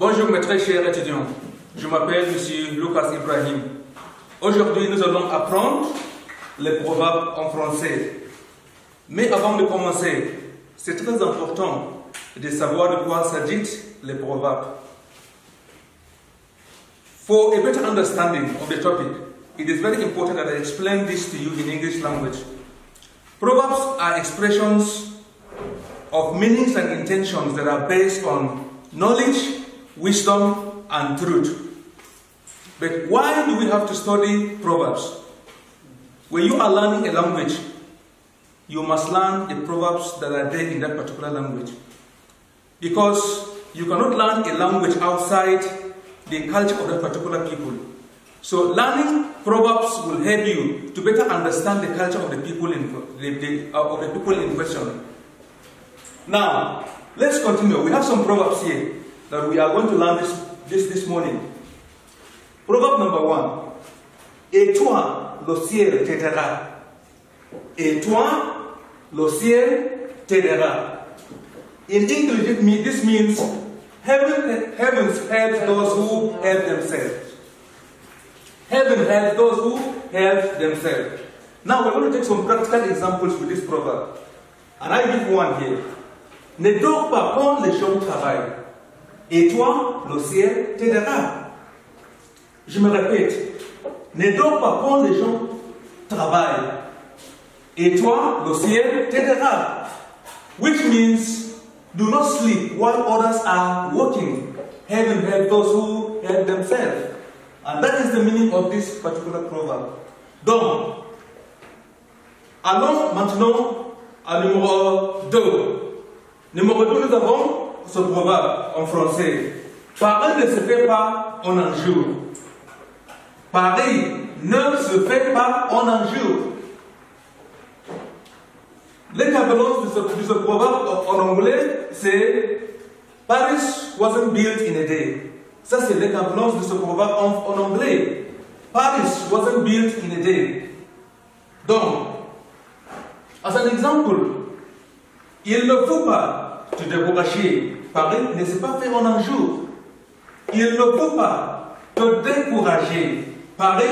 Bonjour mes très chers étudiants, je m'appelle M. Lucas Ibrahim. Aujourd'hui nous allons apprendre les proverbes en français. Mais avant de commencer, c'est très important de savoir de quoi s'agissent les proverbes. For a better understanding of the topic, it is very important that I explain this to you in English language. Proverbs are expressions of meanings and intentions that are based on knowledge, wisdom, and truth. But why do we have to study Proverbs? When you are learning a language, you must learn the proverbs that are there in that particular language. Because you cannot learn a language outside the culture of that particular people. So learning proverbs will help you to better understand the culture of the people in question. Now, let's continue. We have some proverbs here that we are going to learn this morning. Proverb number 1. Et toi, le ciel t'aidera. Et toi, le ciel t'aidera. In English, this means heavens help those who help themselves. Heaven helps those who help themselves. Now we're going to take some practical examples with this proverb. And I give one here. Ne dors pas quand les gens travaillent. Et toi, le ciel t'aidera. Je me répète. Ne dors pas quand les gens travaillent. Et toi, le ciel t'aidera. Which means, do not sleep while others are working. Heaven helps those who help themselves. And that is the meaning of this particular proverb. Donc, allons maintenant à numéro 2. Numéro 2, nous avons ce proverbe en français. Paris ne se fait pas en un jour. Paris ne se fait pas en un jour. L'équivalence de ce proverbe en anglais, c'est Paris wasn't built in a day. Ça, c'est l'équivalence de ce proverbe en anglais. Paris wasn't built in a day. Donc, as an example, il ne faut pas te décourager. Paris ne s'est pas fait en un jour. Il ne faut pas te décourager. Paris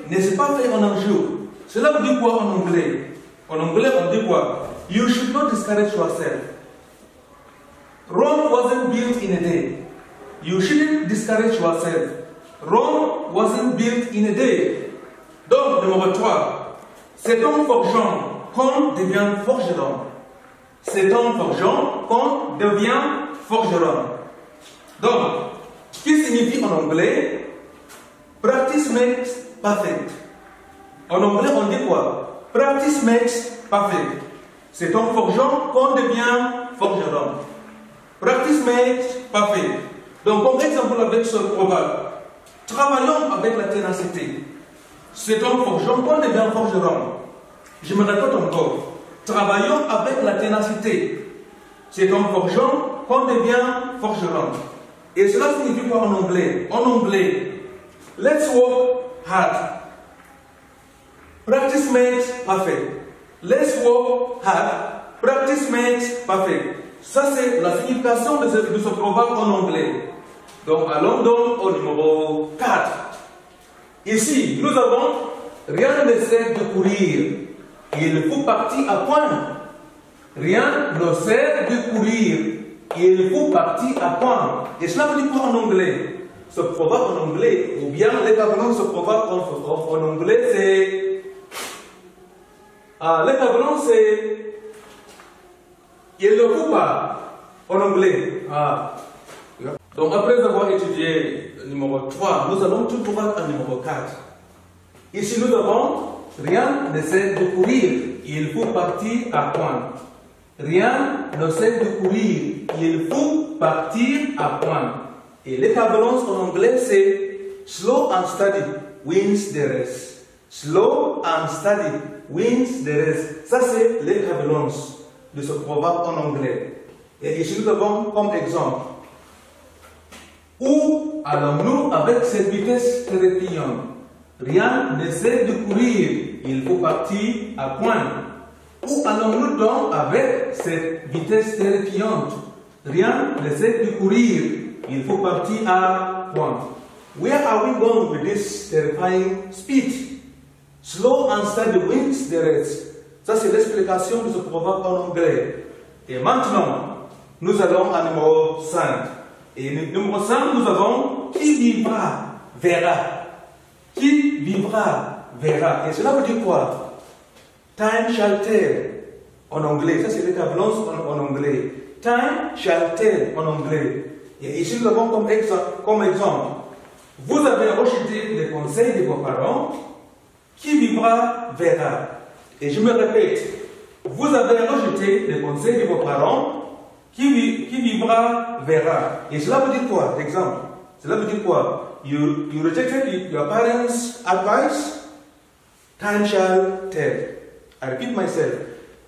ne s'est pas fait en un jour. Cela veut dire quoi en anglais? En anglais, on dit quoi? You should not discourage yourself. Rome wasn't built in a day. You shouldn't discourage yourself. Rome wasn't built in a day. Donc, numéro 3. C'est en forgeant qu'on devient forgeron. C'est en forgeant qu'on devient forgeron. Donc, ce qui signifie en anglais, practice makes perfect. En anglais, on dit quoi? Practice makes perfect. C'est en forgeant qu'on devient forgeron. Practice makes perfect. Donc, comme exemple avec ce proverbe, travaillons avec la ténacité. C'est en forgeant qu'on devient forgeron. Je me répète encore. Travaillons avec la ténacité. C'est en forgeant qu'on devient forgeron. Et cela signifie quoi en anglais? En anglais, let's work hard. Practice makes perfect. Let's work hard. Practice makes perfect. Ça, c'est la signification de ce proverbe en anglais. Donc, allons donc au numéro 4. Ici, nous avons rien ne sert de courir. Il faut partir à point. Rien ne sert de courir. Il faut partir à point. Et cela veut dire quoi en anglais? Ce proverbe en anglais, ou bien l'équivalent de ce proverbe en anglais, c'est. L'équivalent, c'est. Il ne faut pas en anglais. Donc après avoir étudié le numéro 3, nous allons tout droit à numéro 4. Ici nous avons rien ne sert de courir, il faut partir à point. Rien ne sert de courir, il faut partir à point. Et l'équivalence en anglais c'est slow and steady wins the race. Slow and steady wins the race. Ça c'est l'équivalence de ce proverbe en anglais. Et ici nous avons comme exemple. Où allons-nous avec cette vitesse terrifiante? Rien ne sert de courir, il faut partir à point. Où allons-nous donc avec cette vitesse terrifiante? Rien ne sert de courir, Il faut partir à point. Where are we going with this terrifying speed? Slow and steady wins the race. Ça, c'est l'explication de ce proverbe en anglais. Et maintenant, nous allons à numéro 5. Et numéro 5, nous avons qui vivra, verra. Qui vivra, verra. Et cela veut dire quoi? Time shall tell en anglais. Ça, c'est l'équivalence en anglais. Time shall tell en anglais. Et ici, nous avons comme exemple, vous avez rejeté les conseils de vos parents. Qui vivra, verra. Et je me répète, vous avez rejeté les conseils de vos parents. Qui vivra, verra. Et cela veut dire quoi? Exemple. Cela veut dire quoi? You rejected your parents' advice. Time shall tell. I repeat myself.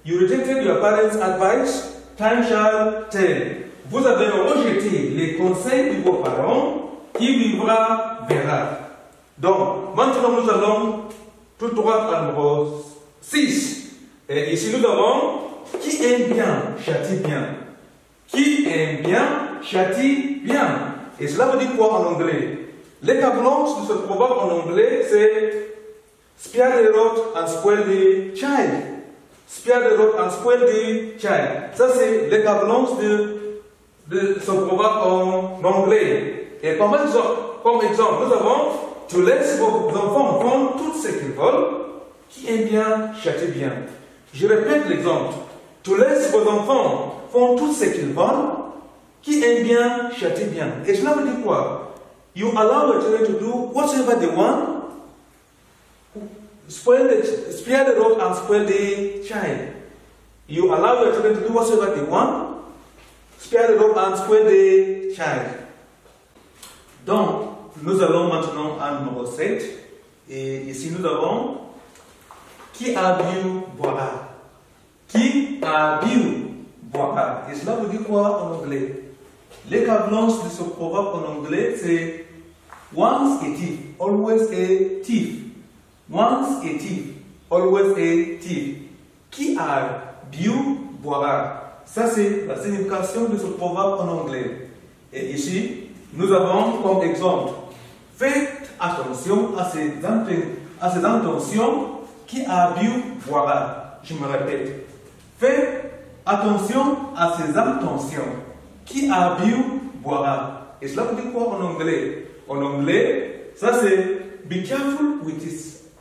You rejected your parents' advice. Time shall tell. Vous avez rejeté les conseils de vos parents. Qui vivra, verra. Donc, maintenant nous allons tout droit à numéro 6. Et ici nous avons qui aime bien, châtie bien. Qui aime bien, châtie bien. Et cela veut dire quoi en anglais? L'équivalence de ce proverbe en anglais, c'est spare the rod and spoil the child. Spare the rod and spoil the child. Ça, c'est l'équivalence de ce proverbe en anglais. Et comme exemple, nous avons tu laisses vos enfants font tout ce qu'ils veulent. Qui aime bien, châtie bien. Je répète l'exemple. Tu laisses vos enfants font tout ce qu'ils veulent. Qui aime bien, châtie bien. Et cela veut dire quoi? You allow your children to do whatever they want. Spare the rod and spoil the child. You allow your children to do whatever they want. Spare the rod and spoil the child. Donc, nous allons maintenant à numéro 7. Et ici, nous avons qui a bu boira. Qui a bu boira. Et cela veut dire quoi en anglais? L'équivalence de ce proverbe en anglais, c'est once a thief, always a thief. Once a thief, always a thief. Qui a bu boira. Ça, c'est la signification de ce proverbe en anglais. Et ici, nous avons comme exemple, faites attention à ces intentions, qui a bu boira. Je me répète. Faites attention à ces intentions, qui a bu boira. Et cela veut dire quoi en anglais? En anglais, ça c'est be careful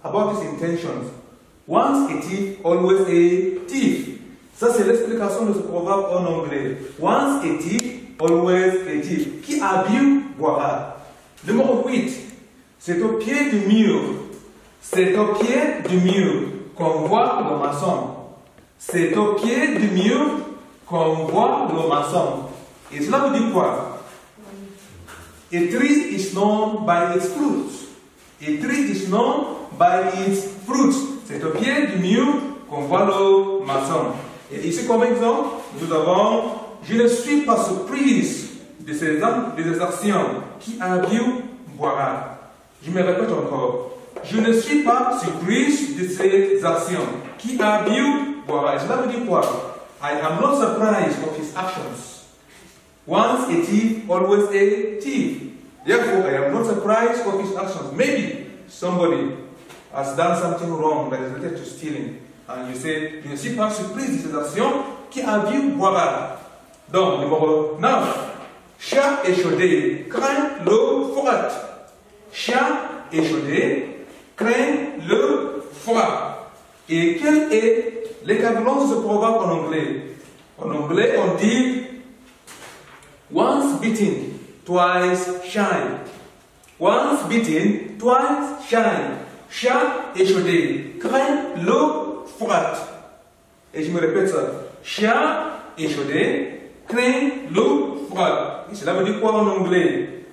about his intentions. Once a thief, always a thief. Ça c'est l'explication de ce proverbe en anglais. Once a thief, always a thief. Qui a bu boira. Numéro 8. C'est au pied du mur. C'est au pied du mur qu'on voit le maçon. C'est au pied du mur qu'on voit le maçon. Et cela veut dire quoi? A tree is known by its fruits. A tree is known by its fruits. C'est au pied du mur qu'on voit le maçon. Et ici, comme exemple, nous avons je ne suis pas surprise de ces actions. Qui a bu boira. Je me répète encore. Je ne suis pas surprise de ces actions. Qui a bu boira. Et cela veut dire quoi? I am not surprised of his actions. Once a thief, always a thief. Therefore, I am not surprised of his actions. Maybe somebody has done something wrong that is related to stealing. And you say, je ne suis pas surprise de ces actions. Qui a bu boira. Donc, numéro 9. Chat échaudé craint le froid. Chat échaudé craint le froid. Et quel est l'équivalent de ce proverbe en anglais? En anglais, on dit once bitten, twice shy. Once bitten, twice shy. Chat échaudé craint le froid. Et je me répète ça. Chat échaudé craint le froid. Et cela veut dire quoi en anglais?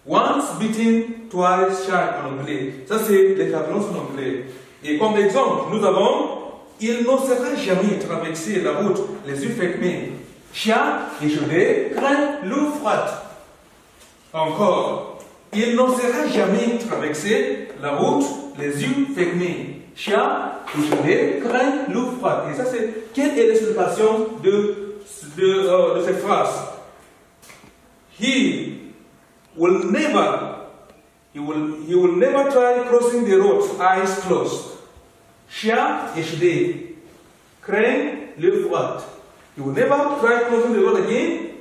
Once bitten, twice shy en anglais. Ça c'est l'équivalence en anglais. Et comme exemple, nous avons il n'osera jamais traverser la route les yeux fermés. Chat échaudé craint l'eau froide. Encore, il n'osera jamais traverser la route les yeux fermés. Chat échaudé craint l'eau froide. Et ça c'est, quelle est l'explication de cette phrase? He will never, he will never try crossing the road, eyes closed. Chien HD. Crane, l'œil froid. He will never try crossing the road again,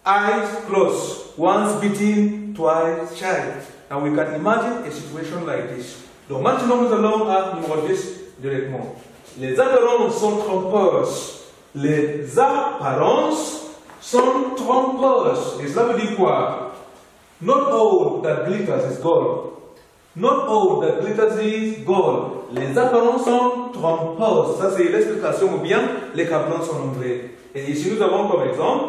eyes closed. Once beaten, twice shy. Now we can imagine a situation like this. Donc maintenant nous allons à numéro 10 directement. Les apparences sont trompeuses. Les apparences sont trompeuses. Et cela veut dire quoi? Not all that glitters is gold. Not all that glitters is gold. Les apparences sont trompeuses. Ça c'est l'explication ou bien les cablons sont anglais. Et ici nous avons comme exemple,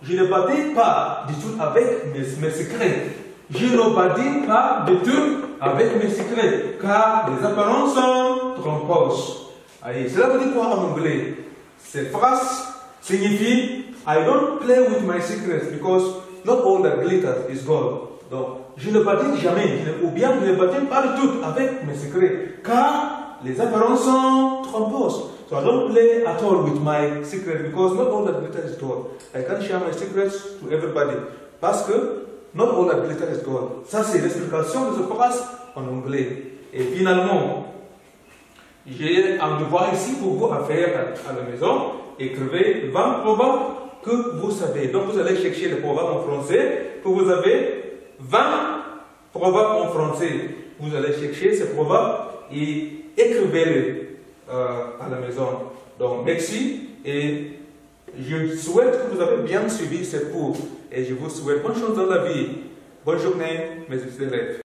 je ne badine pas du tout avec mes secrets. Je ne badine pas du tout avec mes secrets, car les apparences sont trompeuses. Allez, cela veut dire quoi en anglais? Cette phrase signifie I don't play with my secrets because not all that glitters is gold. Donc, je ne badine jamais, ou bien je ne badine pas du tout avec mes secrets, car les apparences sont trompeuses. So I don't play at all with my secret because not all that glitters is gold. I can't share my secrets to everybody. Parce que not all that glitters is gold. Ça, c'est l'explication de cette phrase en anglais. Et finalement, j'ai un devoir ici pour vous à faire à la maison. Écrivez 20 proverbes que vous savez. Donc, vous allez chercher les proverbes en français. Que vous avez 20 proverbes en français. Vous allez chercher ces proverbes et écrivez-les à la maison. Donc, merci et je souhaite que vous avez bien suivi ce cours et je vous souhaite bonne chance dans la vie. Bonne journée, mes élèves.